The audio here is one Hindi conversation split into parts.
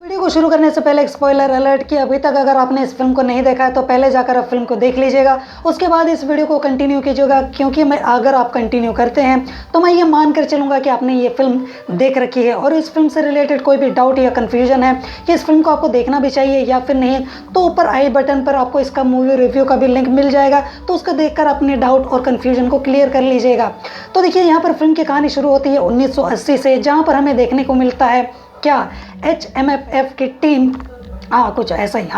वीडियो को शुरू करने से पहले एक स्पॉइलर अलर्ट कि अभी तक अगर आपने इस फिल्म को नहीं देखा है तो पहले जाकर आप फिल्म को देख लीजिएगा, उसके बाद इस वीडियो को कंटिन्यू कीजिएगा, क्योंकि अगर आप कंटिन्यू करते हैं तो मैं ये मान कर चलूँगा कि आपने ये फिल्म देख रखी है और इस फिल्म से रिलेटेड कोई भी डाउट या कन्फ्यूजन है कि इस फिल्म को आपको देखना भी चाहिए या फिर नहीं, तो ऊपर आई बटन पर आपको इसका मूवी रिव्यू का भी लिंक मिल जाएगा, तो उसको देखकर अपने डाउट और कन्फ्यूजन को क्लियर कर लीजिएगा। तो देखिए, यहाँ पर फिल्म की कहानी शुरू होती है 1980 से, जहाँ पर हमें देखने को मिलता है क्या HMFF की टीम, कुछ ऐसा ही,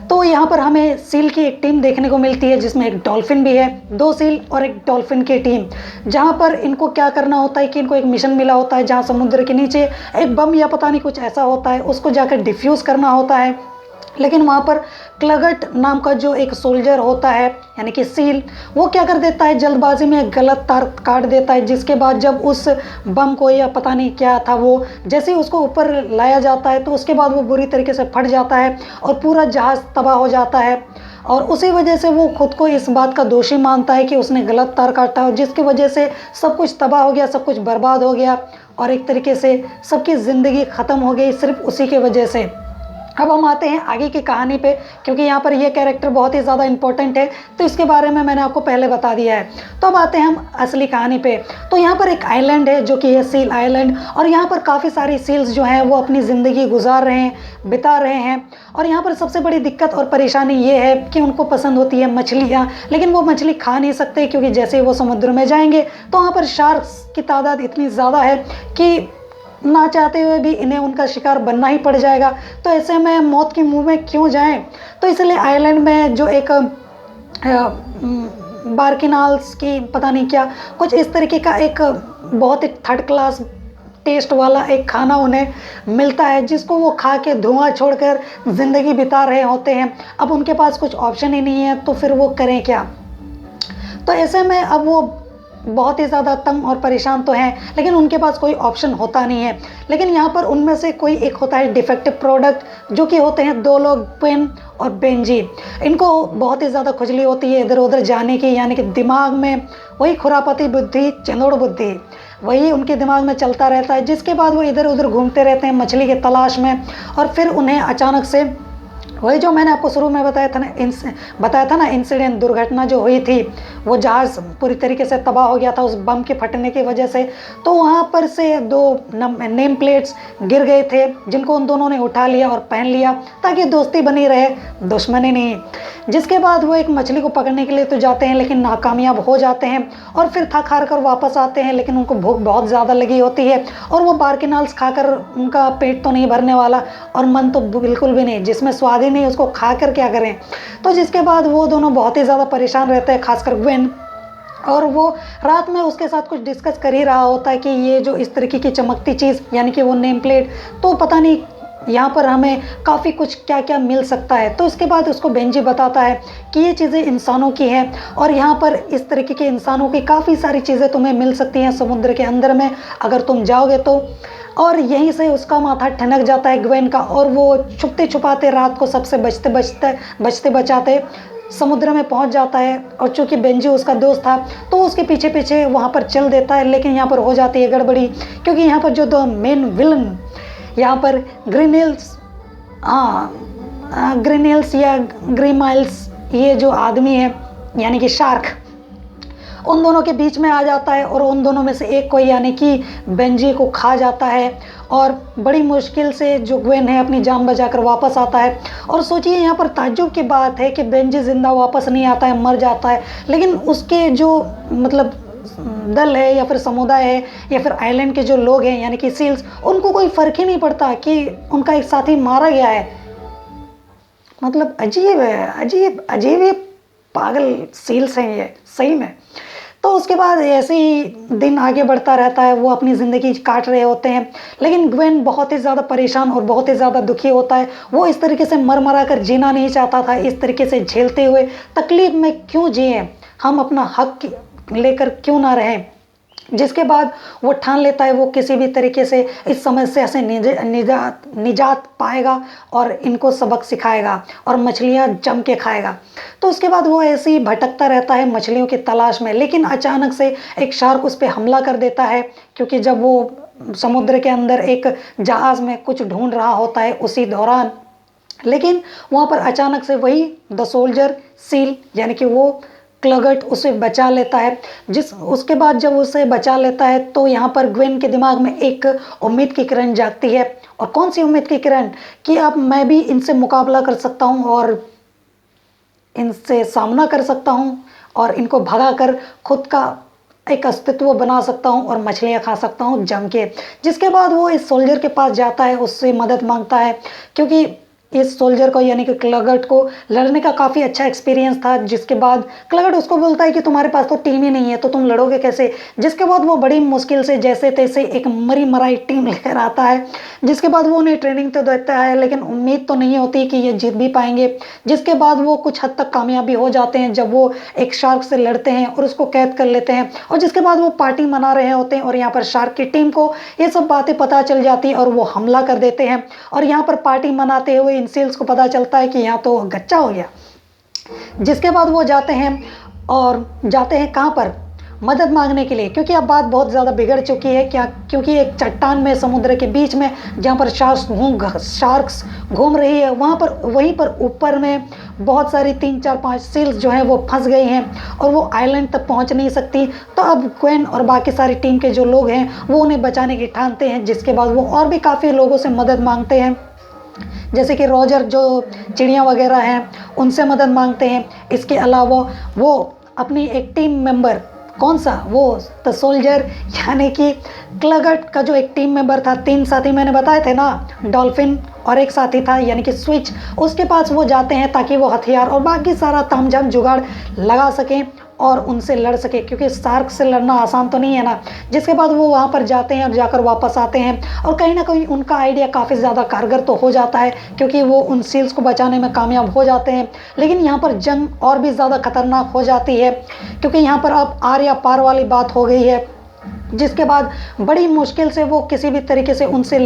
तो यहाँ पर हमें सील की एक टीम देखने को मिलती है जिसमें एक डॉल्फिन भी है, 2 सील और एक डॉल्फिन की टीम, जहाँ पर इनको क्या करना होता है कि इनको एक मिशन मिला होता है जहाँ समुद्र के नीचे एक बम या पता नहीं कुछ ऐसा होता है, उसको जाकर डिफ्यूज़ करना होता है। लेकिन वहाँ पर क्लगट नाम का जो एक सोल्जर होता है यानी कि सील, वो क्या कर देता है, जल्दबाजी में गलत तार काट देता है, जिसके बाद जब उस बम को या पता नहीं क्या था वो जैसे ही उसको ऊपर लाया जाता है तो उसके बाद वो बुरी तरीके से फट जाता है और पूरा जहाज़ तबाह हो जाता है। और उसी वजह से वो खुद को इस बात का दोषी मानता है कि उसने गलत तार काटा, और जिसकी वजह से सब कुछ तबाह हो गया, सब कुछ बर्बाद हो गया और एक तरीके से सबकी ज़िंदगी ख़त्म हो गई सिर्फ उसी के वजह से। अब हम आते हैं आगे की कहानी पे, क्योंकि यहाँ पर ये कैरेक्टर बहुत ही ज़्यादा इंपॉर्टेंट है, तो इसके बारे में मैंने आपको पहले बता दिया है। तो अब आते हैं हम असली कहानी पे। तो यहाँ पर एक आइलैंड है जो कि है सील आइलैंड, और यहाँ पर काफ़ी सारी सील्स जो हैं वो अपनी ज़िंदगी गुजार रहे हैं, बिता रहे हैं। और यहाँ पर सबसे बड़ी दिक्कत और परेशानी ये है कि उनको पसंद होती है मछलियाँ, लेकिन वो मछली खा नहीं सकते, क्योंकि जैसे ही वो समुद्र में जाएंगे तो वहाँ पर शार्क्स की तादाद इतनी ज़्यादा है कि ना चाहते हुए भी इन्हें उनका शिकार बनना ही पड़ जाएगा। तो ऐसे में मौत के मुंह में क्यों जाएं, तो इसलिए आइलैंड में जो एक बार्किनाल्स की पता नहीं क्या कुछ इस तरीके का एक बहुत ही थर्ड क्लास टेस्ट वाला एक खाना उन्हें मिलता है, जिसको वो खा के धुआं छोड़कर ज़िंदगी बिता रहे होते हैं। अब उनके पास कुछ ऑप्शन ही नहीं है, तो फिर वो करें क्या। तो ऐसे में अब वो बहुत ही ज़्यादा तंग और परेशान तो हैं, लेकिन उनके पास कोई ऑप्शन होता नहीं है। लेकिन यहाँ पर उनमें से कोई एक होता है डिफेक्टिव प्रोडक्ट, जो कि होते हैं 2 लोग, ग्वेन और बेंजी। इनको बहुत ही ज़्यादा खुजली होती है इधर उधर जाने की, यानी कि दिमाग में वही खुरापती बुद्धि, चंदोड़ बुद्धि, वही उनके दिमाग में चलता रहता है, जिसके बाद वो इधर उधर घूमते रहते हैं मछली की तलाश में। और फिर उन्हें अचानक से वही जो मैंने आपको शुरू में बताया था ना इंसिडेंट, दुर्घटना जो हुई थी, वो जहाज़ पूरी तरीके से तबाह हो गया था उस बम के फटने की वजह से। तो वहाँ पर से 2 नेम प्लेट्स गिर गए थे, जिनको उन दोनों ने उठा लिया और पहन लिया ताकि दोस्ती बनी रहे, दुश्मनी नहीं। जिसके बाद वो एक मछली को पकड़ने के लिए तो जाते हैं, लेकिन नाकामयाब हो जाते हैं और फिर थक हार कर वापस आते हैं। लेकिन उनको भूख बहुत ज़्यादा लगी होती है और वो बार्किनाल्स खाकर उनका पेट तो नहीं भरने वाला और मन तो बिल्कुल भी नहीं, जिसमें स्वाद ही नहीं, उसको खा कर क्या करें। तो जिसके बाद वो दोनों बहुत ही ज़्यादा परेशान रहते हैं, खासकर ग्वेन, और वो रात में उसके साथ कुछ डिस्कस कर ही रहा होता है कि ये जो इस तरीके की चमकती चीज़ यानी कि वो नेम प्लेट, तो पता नहीं यहाँ पर हमें काफ़ी कुछ क्या क्या मिल सकता है। तो उसके बाद उसको बेंजी बताता है कि ये चीज़ें इंसानों की हैं और यहाँ पर इस तरीके के इंसानों की काफ़ी सारी चीज़ें तुम्हें मिल सकती हैं समुद्र के अंदर में अगर तुम जाओगे तो। और यहीं से उसका माथा ठनक जाता है ग्वेन का, और वो छुपते छुपाते रात को सबसे बचते बचाते समुद्र में पहुंच जाता है। और चूँकि बेंजी उसका दोस्त था तो उसके पीछे पीछे वहाँ पर चल देता है। लेकिन यहाँ पर हो जाती है गड़बड़ी, क्योंकि यहाँ पर जो 2 मेन विलन यहाँ पर ग्रीनेल्स या ग्रीमाइल्स, ये जो आदमी है यानी कि शार्क, उन दोनों के बीच में आ जाता है और उन दोनों में से एक को यानी कि बेंजी को खा जाता है। और बड़ी मुश्किल से जो ग्वेन है अपनी जान बचाकर वापस आता है। और सोचिए, यहाँ पर ताज्जुब की बात है कि बेंजी ज़िंदा वापस नहीं आता है, मर जाता है, लेकिन उसके जो मतलब दल है या फिर समुदाय है या फिर आइलैंड के जो लोग हैं यानी कि सील्स, उनको कोई फ़र्क ही नहीं पड़ता कि उनका एक साथी मारा गया है। मतलब अजीब है, अजीब ये पागल सील्स हैं ये सही में। तो उसके बाद ऐसे ही दिन आगे बढ़ता रहता है, वो अपनी ज़िंदगी काट रहे होते हैं। लेकिन ग्वेन बहुत ही ज़्यादा परेशान और बहुत ही ज़्यादा दुखी होता है। वो इस तरीके से मर कर जीना नहीं चाहता था, इस तरीके से झेलते हुए तकलीफ़ में क्यों जिए, हम अपना हक लेकर क्यों ना रहें। जिसके बाद वो ठान लेता है वो किसी भी तरीके से इस समस्या से निजात पाएगा और इनको सबक सिखाएगा और मछलियाँ जम के खाएगा। तो उसके बाद वो ऐसे ही भटकता रहता है मछलियों की तलाश में। लेकिन अचानक से एक शार्क उस पर हमला कर देता है, क्योंकि जब वो समुद्र के अंदर एक जहाज़ में कुछ ढूंढ रहा होता है उसी दौरान। लेकिन वहाँ पर अचानक से वही द सोल्जर सील यानी कि वो क्लगर्ट उसे बचा लेता है। उसके बाद जब उसे बचा लेता है तो यहाँ पर ग्वेन के दिमाग में एक उम्मीद की किरण जागती है। और कौन सी उम्मीद की किरण? कि अब मैं भी इनसे मुकाबला कर सकता हूँ और इनसे सामना कर सकता हूँ और इनको भगाकर खुद का एक अस्तित्व बना सकता हूँ और मछलियाँ खा सकता हूँ जम के। जिसके बाद वो इस सोल्जर के पास जाता है, उससे मदद मांगता है, क्योंकि इस सोल्जर को यानी कि क्लगर्ट को लड़ने का काफ़ी अच्छा एक्सपीरियंस था। जिसके बाद क्लगर्ट उसको बोलता है कि तुम्हारे पास तो टीम ही नहीं है तो तुम लड़ोगे कैसे। जिसके बाद वो बड़ी मुश्किल से जैसे तैसे एक मरी मराई टीम लेकर आता है। जिसके बाद वो उन्हें ट्रेनिंग तो देता है लेकिन उम्मीद तो नहीं होती कि ये जीत भी पाएंगे। जिसके बाद वो कुछ हद तक कामयाबी हो जाते हैं जब वो एक शार्क से लड़ते हैं और उसको कैद कर लेते हैं। और जिसके बाद वो पार्टी मना रहे होते हैं और यहाँ पर शार्क की टीम को ये सब बातें पता चल जाती हैं और वो हमला कर देते हैं। और यहाँ पर पार्टी मनाते हुए इन सेल्स को पता चलता है कि यहाँ तो गच्चा हो गया। जिसके बाद वो जाते हैं और जाते हैं कहाँ पर? मदद मांगने के लिए, क्योंकि अब बात बहुत ज़्यादा बिगड़ चुकी है। क्या? क्योंकि एक चट्टान में समुद्र के बीच में जहाँ पर शार्क्स घूम रही है वहाँ पर वहीं पर ऊपर में बहुत सारी 3 4 5 सील्स जो हैं वो फंस गई हैं और वो आइलैंड तक पहुँच नहीं सकती। तो अब क्वेन और बाकी सारी टीम के जो लोग हैं वो उन्हें बचाने की ठानते हैं। जिसके बाद वो और भी काफ़ी लोगों से मदद मांगते हैं, जैसे कि रॉजर जो चिड़िया वगैरह हैं उनसे मदद मांगते हैं। इसके अलावा वो अपनी एक टीम मेंबर, कौन सा? वो द सोल्जर यानी कि क्लगर्ट का जो एक टीम मेंबर था, 3 साथी मैंने बताए थे ना, डॉल्फिन और एक साथी था यानी कि स्विच, उसके पास वो जाते हैं ताकि वो हथियार और बाकी सारा तामझाम जुगाड़ लगा सकें और उनसे लड़ सके, क्योंकि शार्क से लड़ना आसान तो नहीं है ना। जिसके बाद वो वहाँ पर जाते हैं और जाकर वापस आते हैं और कहीं ना कहीं उनका आइडिया काफ़ी ज़्यादा कारगर तो हो जाता है क्योंकि वो उन सील्स को बचाने में कामयाब हो जाते हैं। लेकिन यहाँ पर जंग और भी ज़्यादा खतरनाक हो जाती है क्योंकि यहाँ पर अब आर या पार वाली बात हो गई है। जिसके बाद बड़ी मुश्किल से वो किसी भी तरीके से उनसे